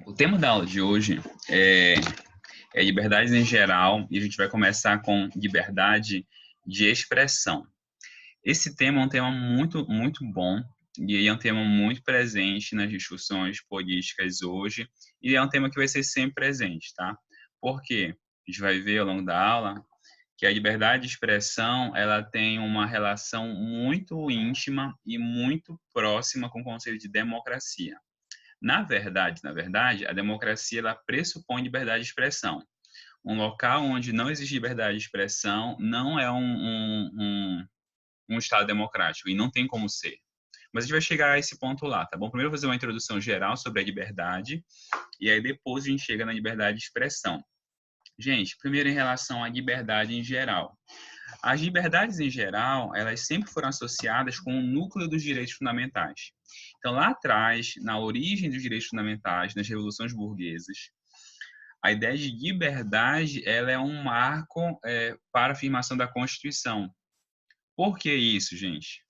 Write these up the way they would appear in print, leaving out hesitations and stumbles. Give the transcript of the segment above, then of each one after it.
O tema da aula de hoje é liberdades em geral e a gente vai começar com liberdade de expressão. Esse tema é um tema muito bom e é um tema muito presente nas discussões políticas hoje e é um tema que vai ser sempre presente, tá? Porque a gente vai ver ao longo da aula que a liberdade de expressão ela tem uma relação muito íntima e muito próxima com o conceito de democracia. Na verdade, a democracia ela pressupõe liberdade de expressão. Um local onde não existe liberdade de expressão não é um Estado democrático, e não tem como ser. Mas a gente vai chegar a esse ponto lá, tá bom? Primeiro eu vou fazer uma introdução geral sobre a liberdade, e aí depois a gente chega na liberdade de expressão. Gente, primeiro em relação à liberdade em geral. As liberdades em geral, elas sempre foram associadas com o núcleo dos direitos fundamentais. Então, lá atrás, na origem dos direitos fundamentais, nas revoluções burguesas, a ideia de liberdade ela é um marco para a afirmação da Constituição. Por que isso, gente?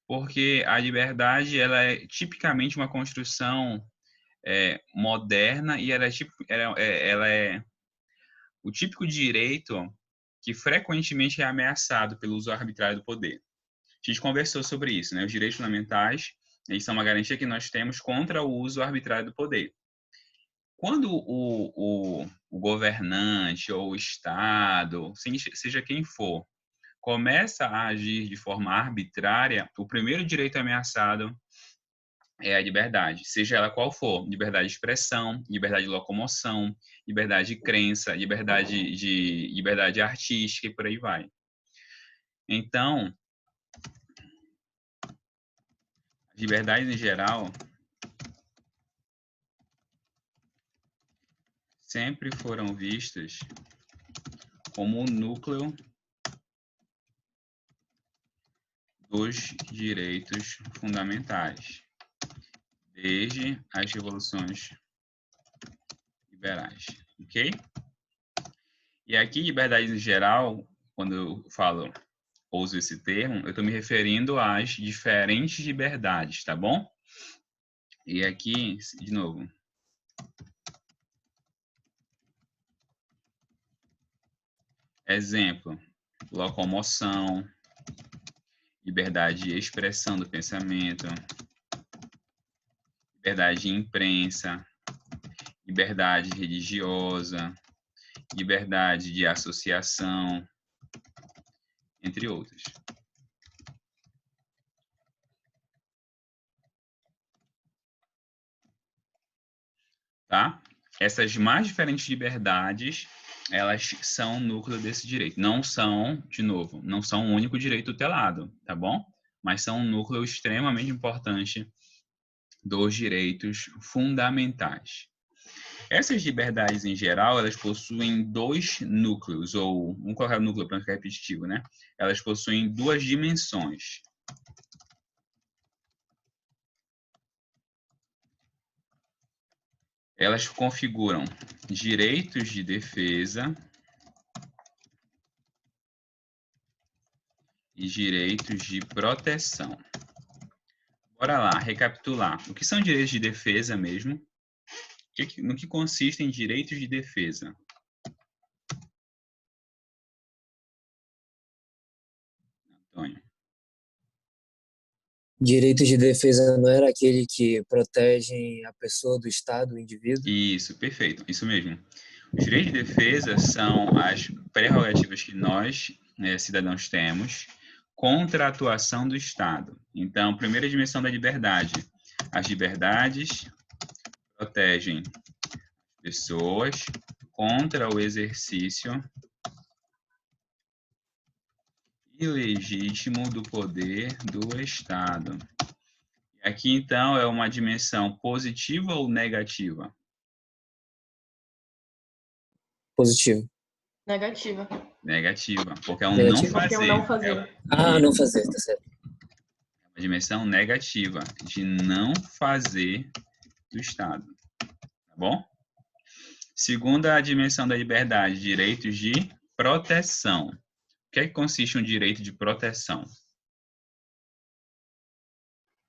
Porque a liberdade ela é tipicamente uma construção moderna e ela é o típico direito que frequentemente é ameaçado pelo uso arbitrário do poder. A gente conversou sobre isso, né? Os direitos fundamentais, eles são uma garantia que nós temos contra o uso arbitrário do poder. Quando o governante ou o Estado, seja quem for, começa a agir de forma arbitrária, o primeiro direito ameaçado é a liberdade, seja ela qual for, liberdade de expressão, liberdade de locomoção, liberdade de crença, liberdade artística e por aí vai. Então, as liberdades em geral sempre foram vistas como o núcleo dos direitos fundamentais, desde as revoluções liberais, ok? E aqui, liberdade em geral, quando eu uso esse termo, eu estou me referindo às diferentes liberdades, tá bom? E aqui, de novo. Exemplo, locomoção, liberdade de expressão do pensamento, liberdade de imprensa, liberdade religiosa, liberdade de associação, entre outras. Tá? Essas mais diferentes liberdades, elas são o núcleo desse direito. Não são, de novo, não são o único direito tutelado, tá bom? Mas são um núcleo extremamente importante dos direitos fundamentais. Essas liberdades, em geral, elas possuem dois núcleos, ou vamos colocar o núcleo para não ficar repetitivo, né? Elas possuem duas dimensões. Elas configuram direitos de defesa e direitos de proteção. Bora lá, recapitular. O que são direitos de defesa mesmo? No que consistem direitos de defesa? Antônio. Direitos de defesa não era aquele que protegem a pessoa do Estado, o indivíduo? Isso, perfeito, isso mesmo. Os direitos de defesa são as prerrogativas que nós, cidadãos, temos contra a atuação do Estado. Então, primeira dimensão da liberdade. As liberdades protegem pessoas contra o exercício ilegítimo do poder do Estado. Aqui, então, é uma dimensão positiva ou negativa? Positivo. Negativa. Negativa, porque é um Negativo. não fazer. Porque é um não fazer. Não fazer, tá certo. É uma dimensão negativa, de não fazer do Estado. Tá bom? Segunda dimensão da liberdade, direitos de proteção. O que é que consiste um direito de proteção?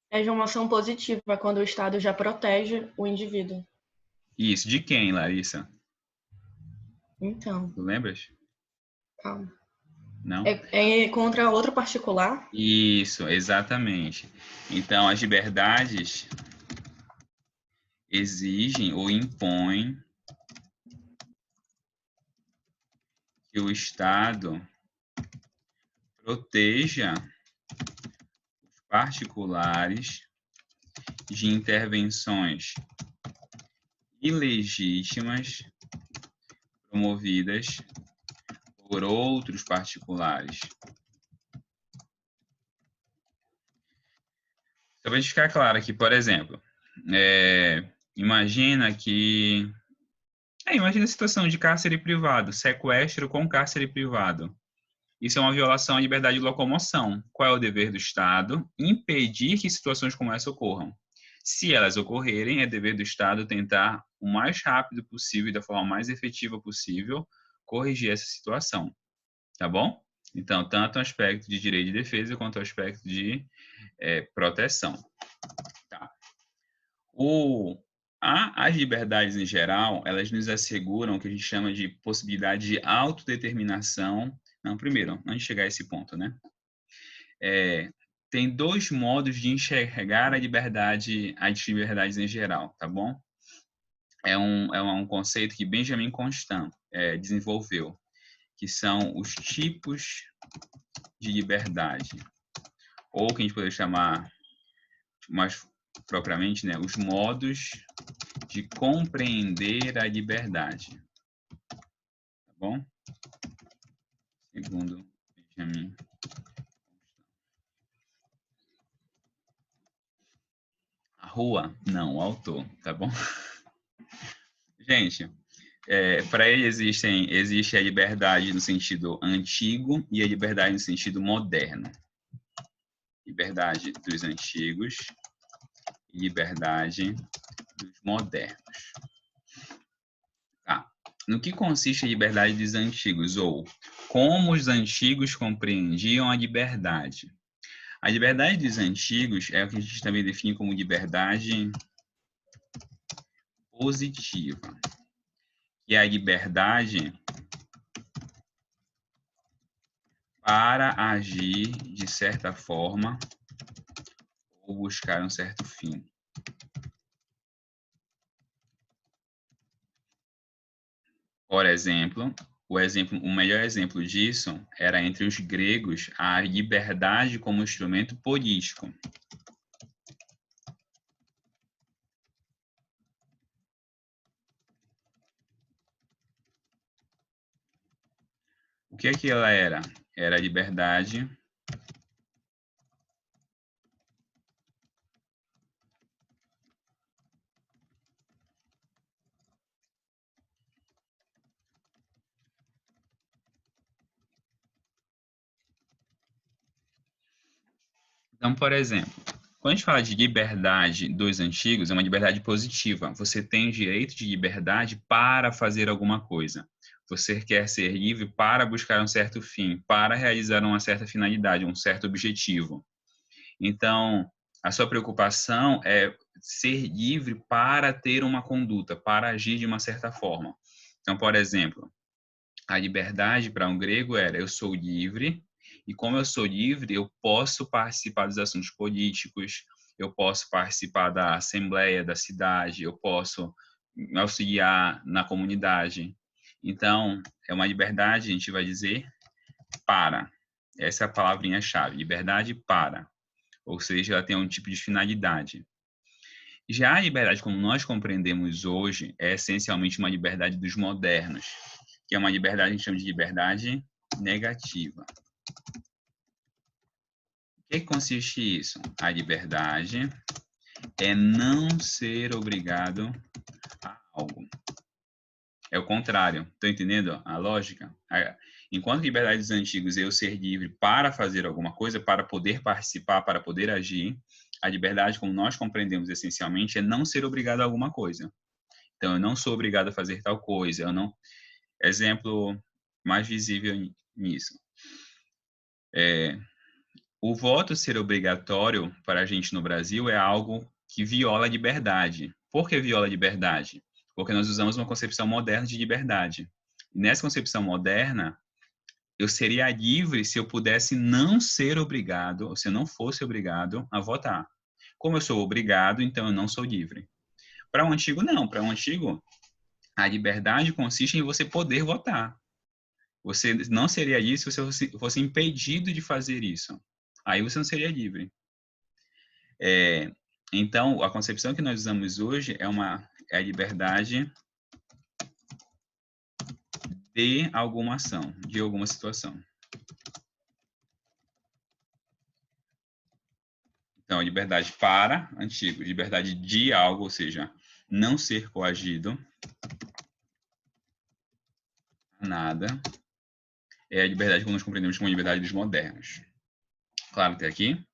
É de uma ação positiva, quando o Estado já protege o indivíduo. Isso, de quem, Larissa? Então, Tu lembras? calma. Não? É contra outro particular? Isso, exatamente. Então, as liberdades exigem ou impõem que o Estado proteja os particulares de intervenções ilegítimas promovidas por outros particulares. Só para ficar claro aqui, por exemplo, imagina que... imagina a situação de cárcere privado, sequestro com cárcere privado. Isso é uma violação à liberdade de locomoção. Qual é o dever do Estado? Impedir que situações como essa ocorram. Se elas ocorrerem, é dever do Estado tentar, o mais rápido possível e da forma mais efetiva possível, corrigir essa situação. Tá bom? Então, tanto o aspecto de direito de defesa quanto o aspecto de proteção. Tá. As liberdades em geral, elas nos asseguram o que a gente chama de possibilidade de autodeterminação. Não, primeiro, antes de chegar a esse ponto, né? Tem dois modos de enxergar a liberdade, as liberdades em geral, tá bom? É um conceito que Benjamin Constant desenvolveu, que são os tipos de liberdade, ou que a gente poderia chamar mais propriamente, né, os modos de compreender a liberdade. Tá bom? Segundo Benjamin. A rua? Não, o autor, tá bom? Gente, para ele existe a liberdade no sentido antigo e a liberdade no sentido moderno. Liberdade dos antigos e liberdade dos modernos. Tá. No que consiste a liberdade dos antigos? Ou como os antigos compreendiam a liberdade? A liberdade dos antigos é o que a gente também define como liberdade positiva. Que é a liberdade para agir de certa forma ou buscar um certo fim. Por exemplo, o melhor exemplo disso era entre os gregos a liberdade como instrumento político. O que ela era? Era a liberdade Então, por exemplo, quando a gente fala de liberdade dos antigos, é uma liberdade positiva. Você tem direito de liberdade para fazer alguma coisa. Você quer ser livre para buscar um certo fim, para realizar uma certa finalidade, um certo objetivo. Então, a sua preocupação é ser livre para ter uma conduta, para agir de uma certa forma. Então, por exemplo, a liberdade para um grego era: eu sou livre, e como eu sou livre, eu posso participar dos assuntos políticos, eu posso participar da assembleia da cidade, eu posso me auxiliar na comunidade. Então, é uma liberdade, a gente vai dizer, para. Essa é a palavrinha-chave, liberdade para. Ou seja, ela tem um tipo de finalidade. Já a liberdade, como nós compreendemos hoje, é essencialmente uma liberdade dos modernos, que é uma liberdade que a gente chama de liberdade negativa. O que consiste isso? A liberdade é não ser obrigado a algo. É o contrário. Estão entendendo a lógica? Enquanto liberdade dos antigos é eu ser livre para fazer alguma coisa, para poder participar, para poder agir, a liberdade, como nós compreendemos essencialmente, é não ser obrigado a alguma coisa. Então, eu não sou obrigado a fazer tal coisa. Eu não... Exemplo mais visível nisso. O voto ser obrigatório para a gente no Brasil é algo que viola a liberdade. Por que viola a liberdade? porque nós usamos uma concepção moderna de liberdade. Nessa concepção moderna, eu seria livre se eu pudesse não ser obrigado, ou se eu não fosse obrigado a votar. Como eu sou obrigado, então eu não sou livre. Para o antigo, não. Para o antigo, a liberdade consiste em você poder votar. Você não seria livre se você fosse impedido de fazer isso. Aí você não seria livre. Então, a concepção que nós usamos hoje é a liberdade de alguma ação, de alguma situação. Então, liberdade para, antigo, liberdade de algo, ou seja, não ser coagido a nada, é a liberdade que nós compreendemos como liberdade dos modernos. Claro, até aqui?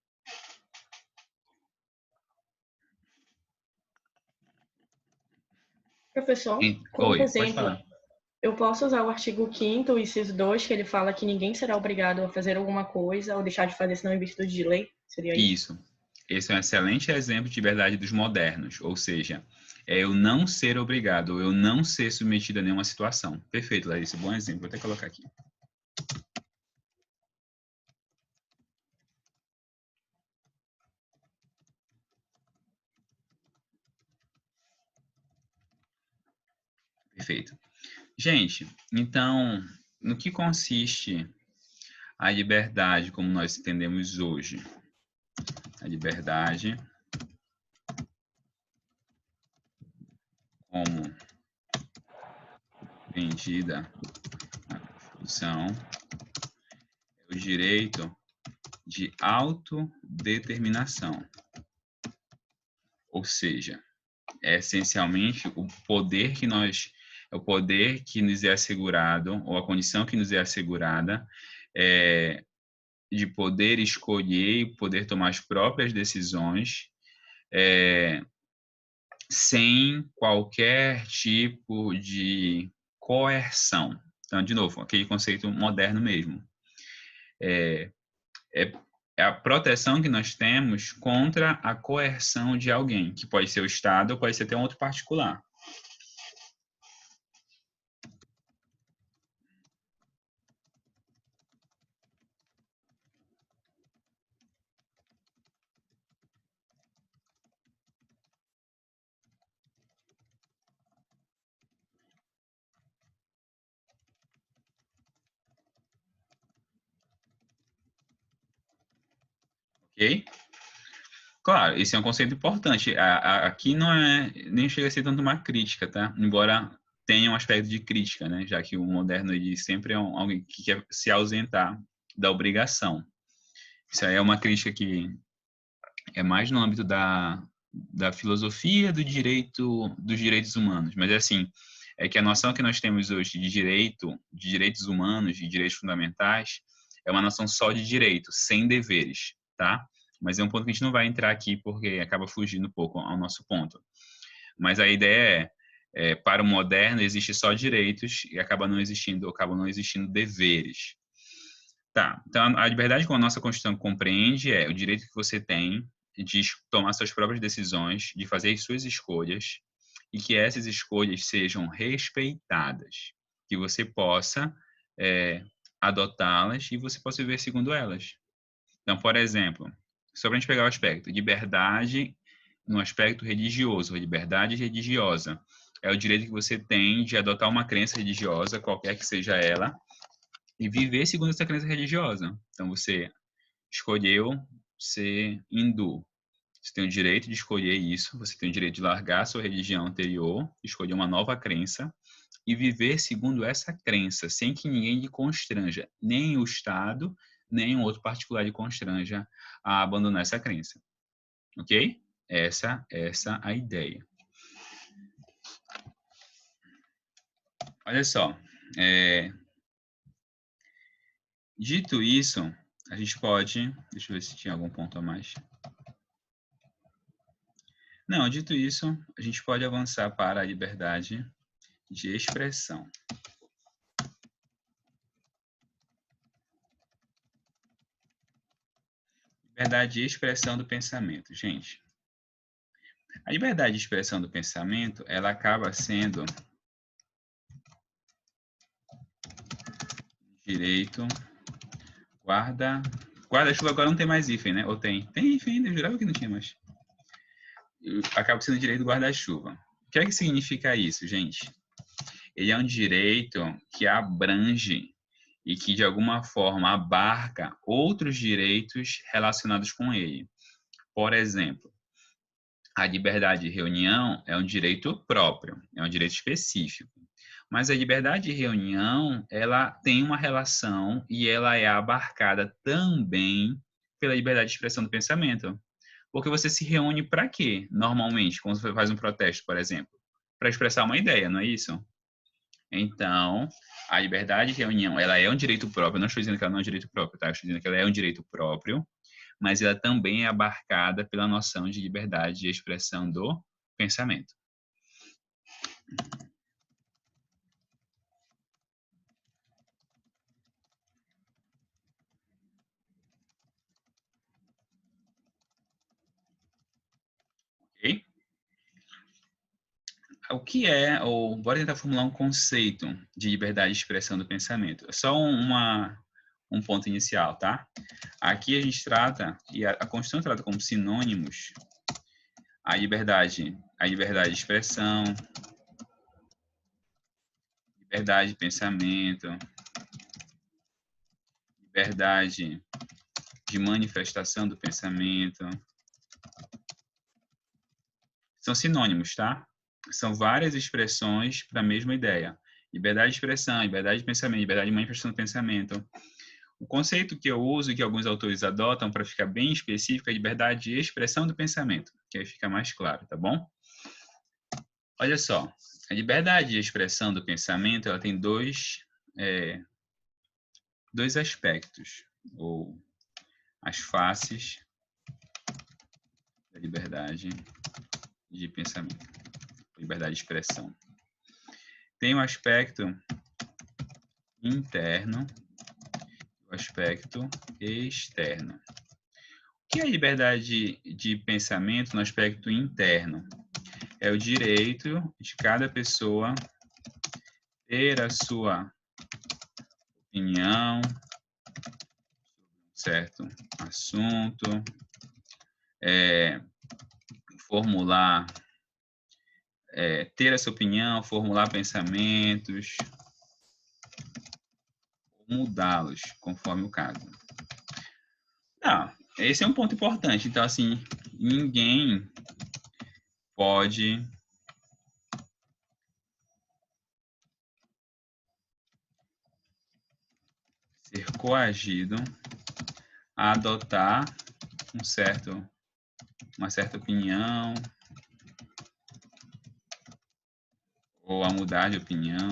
Professor, como Oi, pode exemplo, falar. eu posso usar o artigo 5º, inciso 2, que ele fala que ninguém será obrigado a fazer alguma coisa ou deixar de fazer senão em virtude de lei? Seria isso? Isso. Esse é um excelente exemplo de liberdade dos modernos, ou seja, é eu não ser obrigado, eu não ser submetido a nenhuma situação. Perfeito, Larissa, bom exemplo. Vou até colocar aqui. Perfeito. Gente, então, no que consiste a liberdade como nós entendemos hoje? A liberdade como compreendida na Constituição é o direito de autodeterminação, ou seja, é essencialmente o poder que nos é assegurado, ou a condição que nos é assegurada, de poder escolher e poder tomar as próprias decisões, sem qualquer tipo de coerção. Então, de novo, aquele conceito moderno mesmo. É a proteção que nós temos contra a coerção de alguém, que pode ser o Estado ou pode ser até um outro particular. Ok? Claro, esse é um conceito importante. Aqui não nem chega a ser tanto uma crítica, tá? Embora tenha um aspecto de crítica, né? Já que o moderno ele sempre é alguém que quer se ausentar da obrigação. Isso aí é uma crítica que é mais no âmbito da filosofia do direito, dos direitos humanos. Mas é assim, é que a noção que nós temos hoje de direito, de direitos humanos, de direitos fundamentais, é uma noção só de direito, sem deveres, tá? Mas é um ponto que a gente não vai entrar aqui porque acaba fugindo um pouco ao nosso ponto. Mas a ideia para o moderno existe só direitos e acabam não existindo deveres. Tá, então a liberdade que a nossa Constituição compreende é o direito que você tem de tomar suas próprias decisões, de fazer as suas escolhas e que essas escolhas sejam respeitadas, que você possa adotá-las e você possa viver segundo elas. Então, por exemplo, só para a gente pegar o aspecto, liberdade no aspecto religioso, liberdade religiosa, é o direito que você tem de adotar uma crença religiosa, qualquer que seja ela, e viver segundo essa crença religiosa. Então, você escolheu ser hindu. Você tem o direito de escolher isso, você tem o direito de largar a sua religião anterior, escolher uma nova crença e viver segundo essa crença, sem que ninguém lhe constranja, nem o Estado, nem um outro particular lhe constranja a abandonar essa crença. Ok? Essa a ideia. Olha só, dito isso, a gente pode... Deixa eu ver se tinha algum ponto a mais. Não, dito isso, a gente pode avançar para a liberdade de expressão. Liberdade de expressão do pensamento, gente. A liberdade de expressão do pensamento, ela acaba sendo direito guarda-chuva agora não tem mais hífen, né? Ou tem? Tem hífen ainda, eu jurava que não tinha mais. Acaba sendo direito guarda-chuva. O que é que significa isso, gente? Ele é um direito que abrange e que, de alguma forma, abarca outros direitos relacionados com ele. Por exemplo, a liberdade de reunião é um direito próprio, é um direito específico. Mas a liberdade de reunião, ela tem uma relação e ela é abarcada também pela liberdade de expressão do pensamento. Porque você se reúne para quê, normalmente, quando você faz um protesto, por exemplo? Para expressar uma ideia, não é isso? Então, a liberdade de reunião, ela é um direito próprio. Eu não estou dizendo que ela não é um direito próprio, tá? Eu estou dizendo que ela é um direito próprio, mas ela também é abarcada pela noção de liberdade de expressão do pensamento. Ok? O que é, ou bora tentar formular um conceito de liberdade de expressão do pensamento. É só um ponto inicial, tá? Aqui a gente trata, e a Constituição trata como sinônimos a liberdade de expressão, liberdade de pensamento, liberdade de manifestação do pensamento. São sinônimos, tá? São várias expressões para a mesma ideia. Liberdade de expressão, liberdade de pensamento, liberdade de manifestação do pensamento. O conceito que eu uso e que alguns autores adotam para ficar bem específico é liberdade de expressão do pensamento, que aí fica mais claro, tá bom? Olha só, a liberdade de expressão do pensamento ela tem dois aspectos, ou as faces da liberdade de pensamento, liberdade de expressão. Tem o aspecto interno e o aspecto externo. O que é a liberdade de pensamento no aspecto interno? É o direito de cada pessoa ter a sua opinião sobre um certo assunto, formular, ter essa opinião, formular pensamentos, mudá-los conforme o caso. Esse é um ponto importante. Então, assim, ninguém pode ser coagido a adotar uma certa opinião ou a mudar de opinião.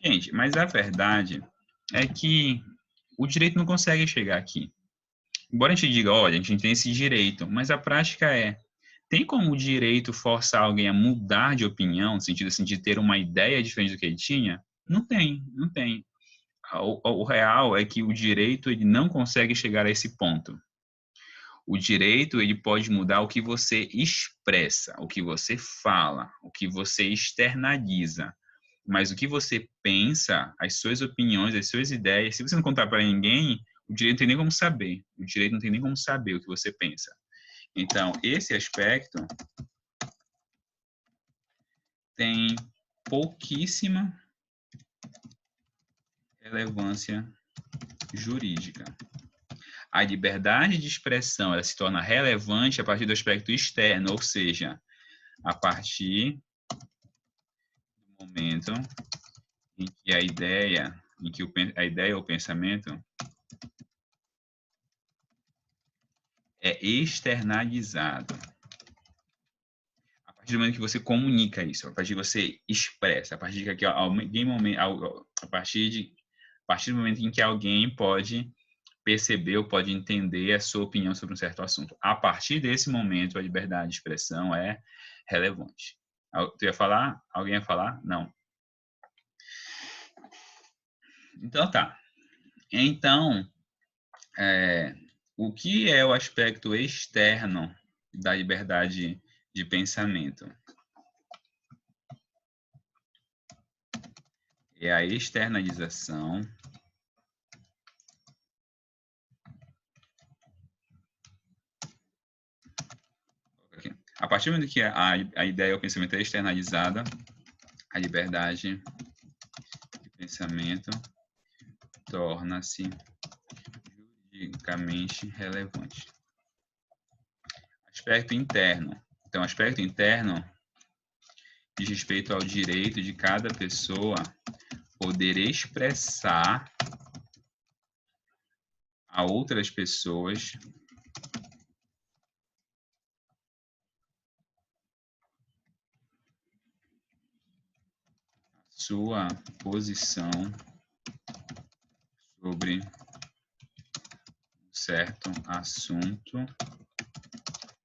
Gente, mas a verdade é que o direito não consegue chegar aqui. Embora a gente diga, olha, a gente tem esse direito, mas a prática tem como o direito forçar alguém a mudar de opinião, no sentido assim, de ter uma ideia diferente do que ele tinha? Não tem, não tem. O real é que o direito ele não consegue chegar a esse ponto. O direito ele pode mudar o que você expressa, o que você fala, o que você externaliza. Mas o que você pensa, as suas opiniões, as suas ideias, se você não contar para ninguém, o direito não tem nem como saber. O direito não tem nem como saber o que você pensa. Então, esse aspecto tem pouquíssima relevância jurídica. A liberdade de expressão ela se torna relevante a partir do aspecto externo, ou seja, a partir do momento em que a ideia ou o pensamento é externalizado. A partir do momento que você comunica isso, a partir que você expressa, a partir de que a partir do momento em que alguém pode perceber ou pode entender a sua opinião sobre um certo assunto. A partir desse momento, a liberdade de expressão é relevante. Tu ia falar? Alguém ia falar? Não. Então tá. Então, o que é o aspecto externo da liberdade de pensamento é a externalização a partir do momento que a ideia ou pensamento é externalizada, a liberdade de pensamento torna-se juridicamente relevante. Aspecto interno. Então, aspecto interno diz respeito ao direito de cada pessoa poder expressar a outras pessoas sua posição sobre um certo assunto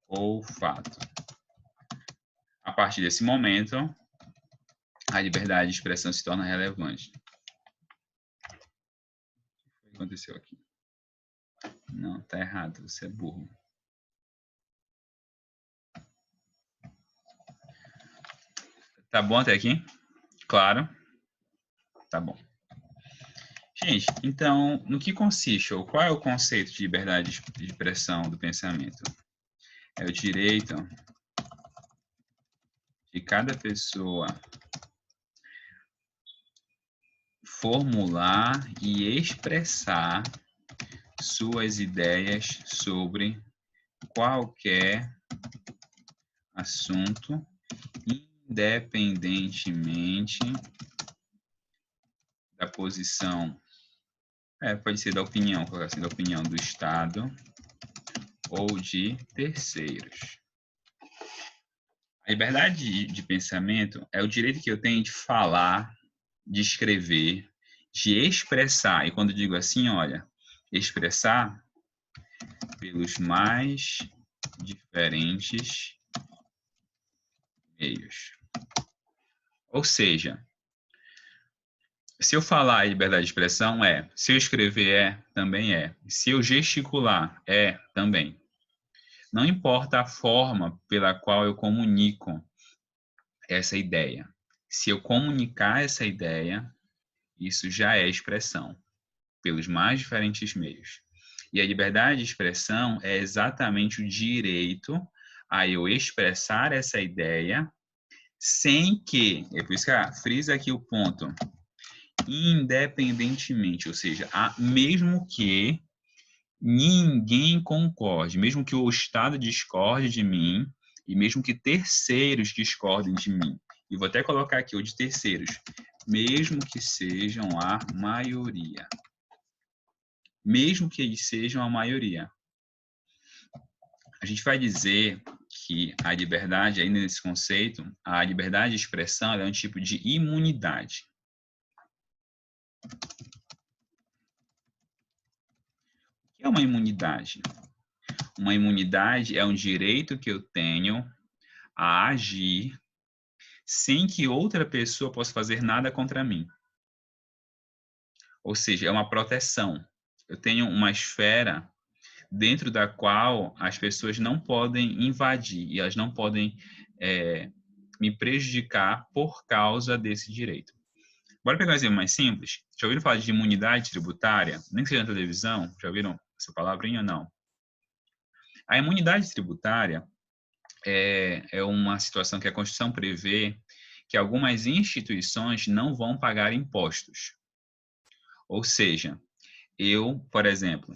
ou fato. A partir desse momento, a liberdade de expressão se torna relevante. O que aconteceu aqui? Não, tá errado, você é burro. Tá bom até aqui? Claro? Tá bom. Gente, então, no que consiste, ou qual é o conceito de liberdade de expressão do pensamento? É o direito de cada pessoa formular e expressar suas ideias sobre qualquer assunto, independentemente da posição, pode ser da opinião, assim, da opinião do Estado ou de terceiros. A liberdade de pensamento é o direito que eu tenho de falar, de escrever, de expressar. E quando digo assim, olha, expressar pelos mais diferentes meios. Ou seja, se eu falar liberdade de expressão, se eu escrever, também é. Se eu gesticular, também. Não importa a forma pela qual eu comunico essa ideia. Se eu comunicar essa ideia, isso já é expressão, pelos mais diferentes meios. E a liberdade de expressão é exatamente o direito a eu expressar essa ideia sem que, é por isso que frisa aqui o ponto, independentemente, ou seja, mesmo que ninguém concorde, mesmo que o Estado discorde de mim e mesmo que terceiros discordem de mim. E vou até colocar aqui o de terceiros, mesmo que sejam a maioria. Mesmo que eles sejam a maioria. A gente vai dizer que a liberdade, ainda nesse conceito, a liberdade de expressão é um tipo de imunidade. O que é uma imunidade? Uma imunidade é um direito que eu tenho a agir sem que outra pessoa possa fazer nada contra mim. Ou seja, é uma proteção. Eu tenho uma esfera dentro da qual as pessoas não podem invadir e elas não podem me prejudicar por causa desse direito. Bora pegar um exemplo mais simples. Já ouviram falar de imunidade tributária? Nem que seja na televisão, já ouviram essa palavrinha ou não? A imunidade tributária é uma situação que a Constituição prevê que algumas instituições não vão pagar impostos. Ou seja, eu, por exemplo,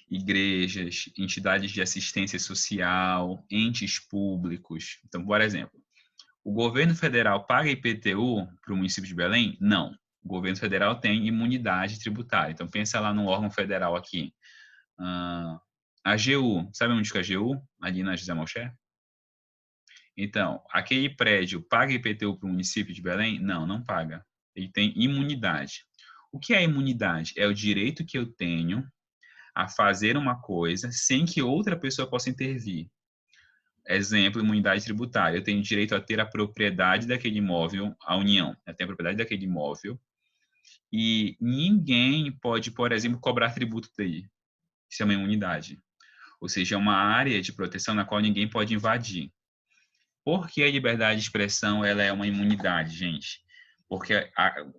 igrejas, entidades de assistência social, entes públicos. Então, por exemplo, o governo federal paga IPTU para o município de Belém? Não. O governo federal tem imunidade tributária. Então, pensa lá no órgão federal aqui. A AGU, sabe onde fica a AGU? Ali na José Malcher? Então, aquele prédio paga IPTU para o município de Belém? Não, não paga. Ele tem imunidade. O que é imunidade? É o direito que eu tenho a fazer uma coisa sem que outra pessoa possa intervir. Exemplo, imunidade tributária. Eu tenho direito a ter a propriedade daquele imóvel, a União, eu tenho a propriedade daquele imóvel, e ninguém pode, por exemplo, cobrar tributo dele. Isso é uma imunidade. Ou seja, é uma área de proteção na qual ninguém pode invadir. Por que a liberdade de expressão ela é uma imunidade, gente? Porque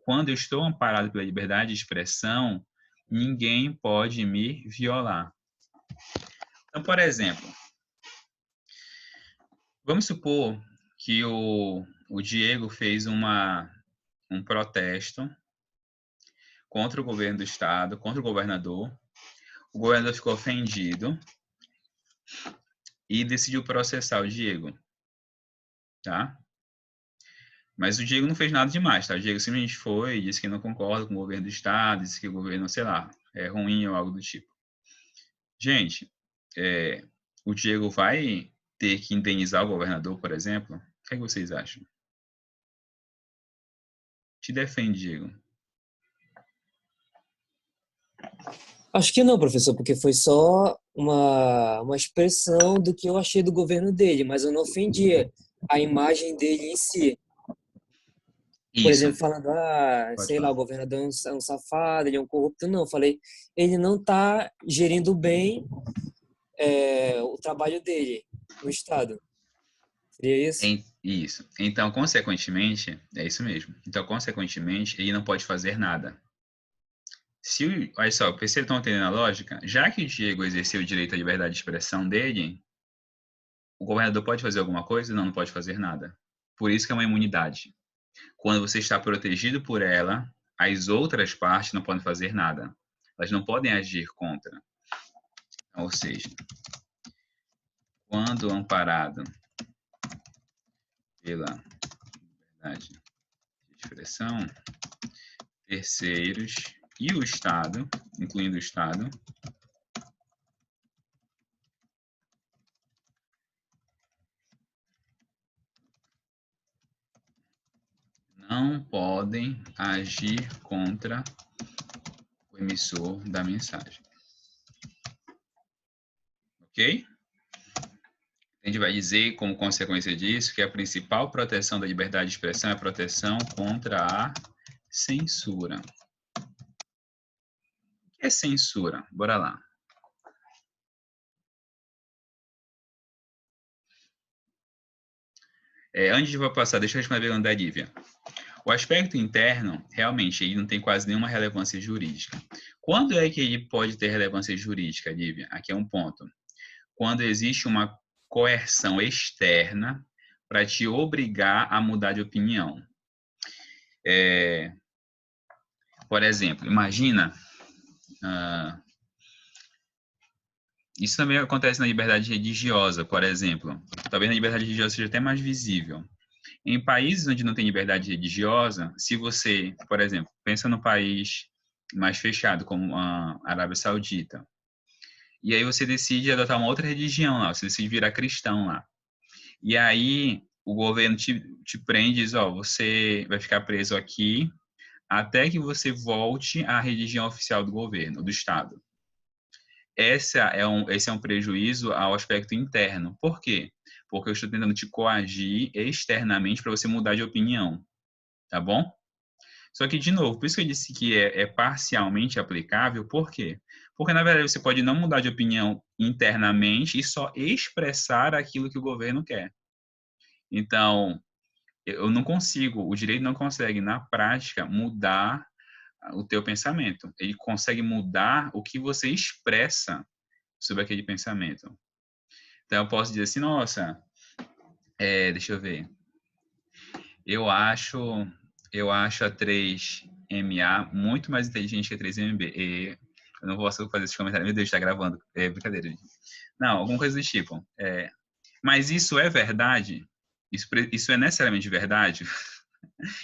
quando eu estou amparado pela liberdade de expressão, ninguém pode me violar. Então, por exemplo, vamos supor que o Diego fez um protesto contra o governo do estado, contra o governador ficou ofendido e decidiu processar o Diego, tá? Mas o Diego não fez nada demais, tá? O Diego simplesmente foi e disse que não concorda com o governo do estado, disse que o governo, sei lá, é ruim ou algo do tipo. Gente, o Diego vai ter que indenizar o governador, por exemplo? O que é que vocês acham? Te defende, Diego. Acho que não, professor, porque foi só uma expressão do que eu achei do governo dele, mas eu não ofendi a imagem dele em si. Por Isso, exemplo, falando, pode sei lá, falar. o governador é um safado, ele é um corrupto. Não, eu falei, ele não está gerindo bem o trabalho dele no Estado. Seria isso? Isso. Então, consequentemente, é isso mesmo. Então, consequentemente, ele não pode fazer nada. Olha só, vocês estão entendendo a lógica? Já que o Diego exerceu o direito à liberdade de expressão dele, o governador pode fazer alguma coisa? Não, não pode fazer nada. Por isso que é uma imunidade. Quando você está protegido por ela, as outras partes não podem fazer nada. Elas não podem agir contra. Ou seja, quando amparado pela liberdade de expressão, terceiros e o Estado, incluindo o Estado, não podem agir contra o emissor da mensagem. Ok? A gente vai dizer, como consequência disso, que a principal proteção da liberdade de expressão é a proteção contra a censura. O que é censura? Bora lá. Antes de eu passar, deixa eu responder a pergunta da Lívia. O aspecto interno, realmente, ele não tem quase nenhuma relevância jurídica. Quando é que ele pode ter relevância jurídica, Lívia? Aqui é um ponto. Quando existe uma coerção externa para te obrigar a mudar de opinião. Por exemplo, imagina... isso também acontece na liberdade religiosa, por exemplo. Talvez na liberdade religiosa seja até mais visível. Em países onde não tem liberdade religiosa, se você, por exemplo, pensa no país mais fechado, como a Arábia Saudita, e aí você decide adotar uma outra religião lá, você decide virar cristão lá. E aí o governo te prende e diz, você vai ficar preso aqui até que você volte à religião oficial do governo, do Estado. Esse é um prejuízo ao aspecto interno. Por quê? Porque eu estou tentando te coagir externamente para você mudar de opinião, tá bom? Só que, de novo, por isso que eu disse que é parcialmente aplicável, por quê? Porque, na verdade, você pode não mudar de opinião internamente e só expressar aquilo que o governo quer. Então, eu não consigo, o direito não consegue, na prática, mudar o teu pensamento. Ele consegue mudar o que você expressa sobre aquele pensamento. Então, eu posso dizer assim, nossa, deixa eu ver. Eu acho a 3MA muito mais inteligente que a 3MB. E eu não posso fazer esses comentários. Meu Deus, está gravando. É brincadeira. Não, alguma coisa do tipo. Mas isso é verdade? Isso é necessariamente verdade?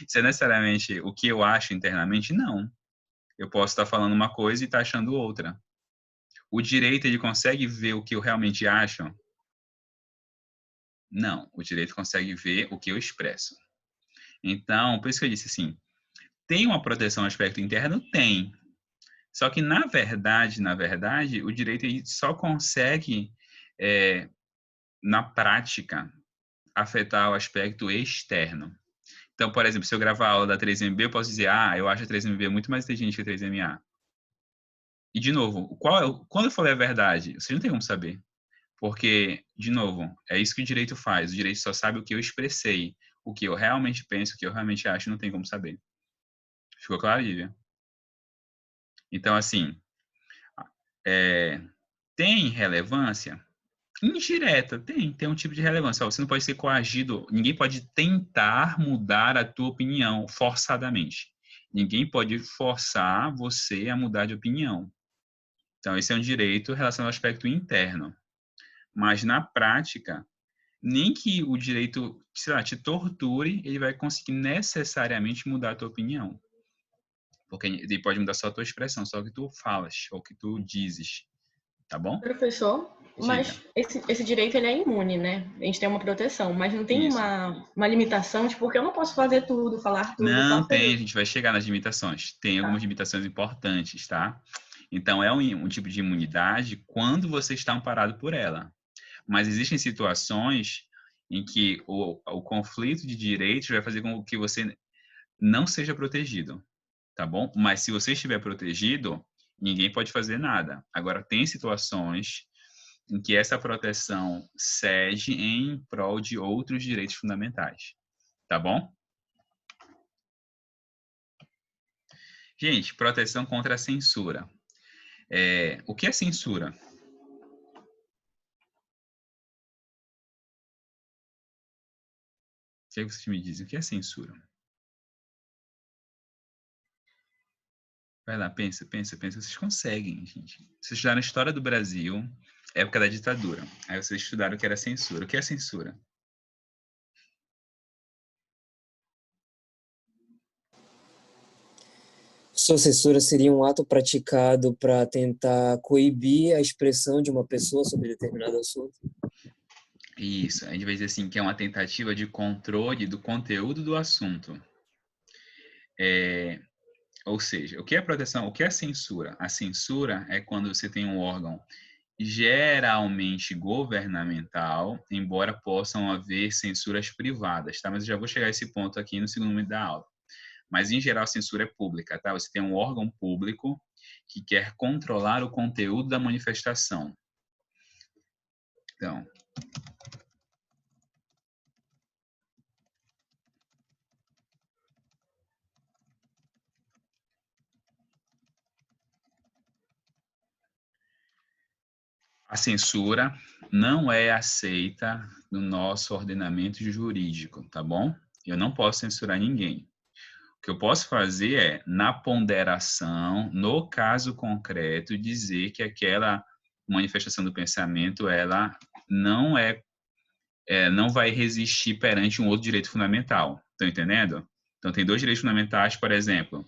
Isso é necessariamente o que eu acho internamente? Não. Eu posso estar falando uma coisa e estar achando outra. O direito, ele consegue ver o que eu realmente acho? Não. O direito consegue ver o que eu expresso. Então, por isso que eu disse assim, tem uma proteção no aspecto interno? Tem. Só que, na verdade, o direito só consegue, na prática, afetar o aspecto externo. Então, por exemplo, se eu gravar a aula da 3MB, eu posso dizer, eu acho a 3MB muito mais inteligente que a 3MA. E, de novo, quando eu falei a verdade, você não tem como saber. Porque, de novo, é isso que o direito faz. O direito só sabe o que eu expressei. O que eu realmente penso, o que eu realmente acho, não tem como saber. Ficou claro, Lívia? Então, assim, tem relevância? Indireta, tem um tipo de relevância. Você não pode ser coagido, ninguém pode tentar mudar a tua opinião forçadamente. Ninguém pode forçar você a mudar de opinião. Então, esse é um direito relacionado ao aspecto interno. Mas, na prática, nem que o direito, sei lá, te torture, ele vai conseguir necessariamente mudar a tua opinião. Porque ele pode mudar só a tua expressão, só o que tu falas, ou o que tu dizes. Tá bom? Professor, Diga. mas esse direito ele é imune, né? A gente tem uma proteção, mas não tem Isso. uma limitação, tipo, porque eu não posso fazer tudo, falar tudo, Não qual tem, seria? a gente vai chegar nas limitações. Tem Tá. algumas limitações importantes, tá? Então, é um tipo de imunidade quando você está amparado por ela. Mas existem situações em que o conflito de direitos vai fazer com que você não seja protegido, tá bom? Mas se você estiver protegido, ninguém pode fazer nada. Agora, tem situações em que essa proteção cede em prol de outros direitos fundamentais, tá bom? Gente, proteção contra a censura. O que é censura? O que vocês me dizem? O que é censura? Vai lá, pensa. Vocês conseguem, gente. Vocês estudaram a história do Brasil, época da ditadura. Aí vocês estudaram o que era censura. O que é censura? Sua censura seria um ato praticado para tentar coibir a expressão de uma pessoa sobre determinado assunto? Isso, a gente vai dizer assim que é uma tentativa de controle do conteúdo do assunto. Ou seja, o que é proteção? O que é censura? A censura é quando você tem um órgão geralmente governamental, embora possam haver censuras privadas, tá? Mas eu já vou chegar a esse ponto aqui no segundo momento da aula. Mas, em geral, a censura é pública, tá? Você tem um órgão público que quer controlar o conteúdo da manifestação. Então, a censura não é aceita no nosso ordenamento jurídico, tá bom? Eu não posso censurar ninguém. O que eu posso fazer é, na ponderação, no caso concreto, dizer que aquela manifestação do pensamento, ela não não vai resistir perante um outro direito fundamental. Estão entendendo? Então, tem dois direitos fundamentais, por exemplo.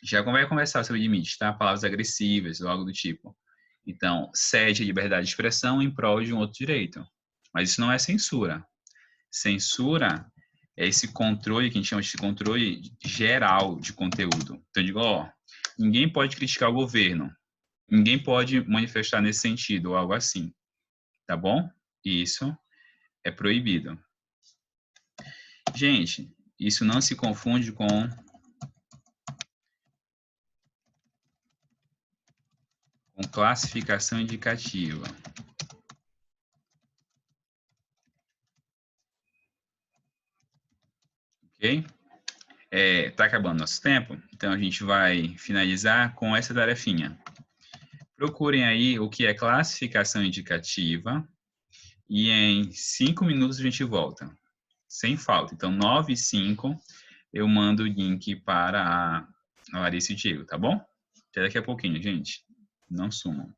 Já vai conversar sobre limites, tá? Palavras agressivas ou algo do tipo. Então, cede a liberdade de expressão em prol de um outro direito. Mas isso não é censura. Censura é esse controle que a gente chama de controle geral de conteúdo. Então, eu digo, ó, ninguém pode criticar o governo, ninguém pode manifestar nesse sentido ou algo assim, tá bom? Isso é proibido. Gente, isso não se confunde com classificação indicativa. Ok? Tá acabando nosso tempo, então a gente vai finalizar com essa tarefinha. Procurem aí o que é classificação indicativa e em 5 minutos a gente volta, sem falta. Então, 9 e 5, eu mando o link para a Larissa e o Diego, tá bom? Até daqui a pouquinho, gente. Não sumam.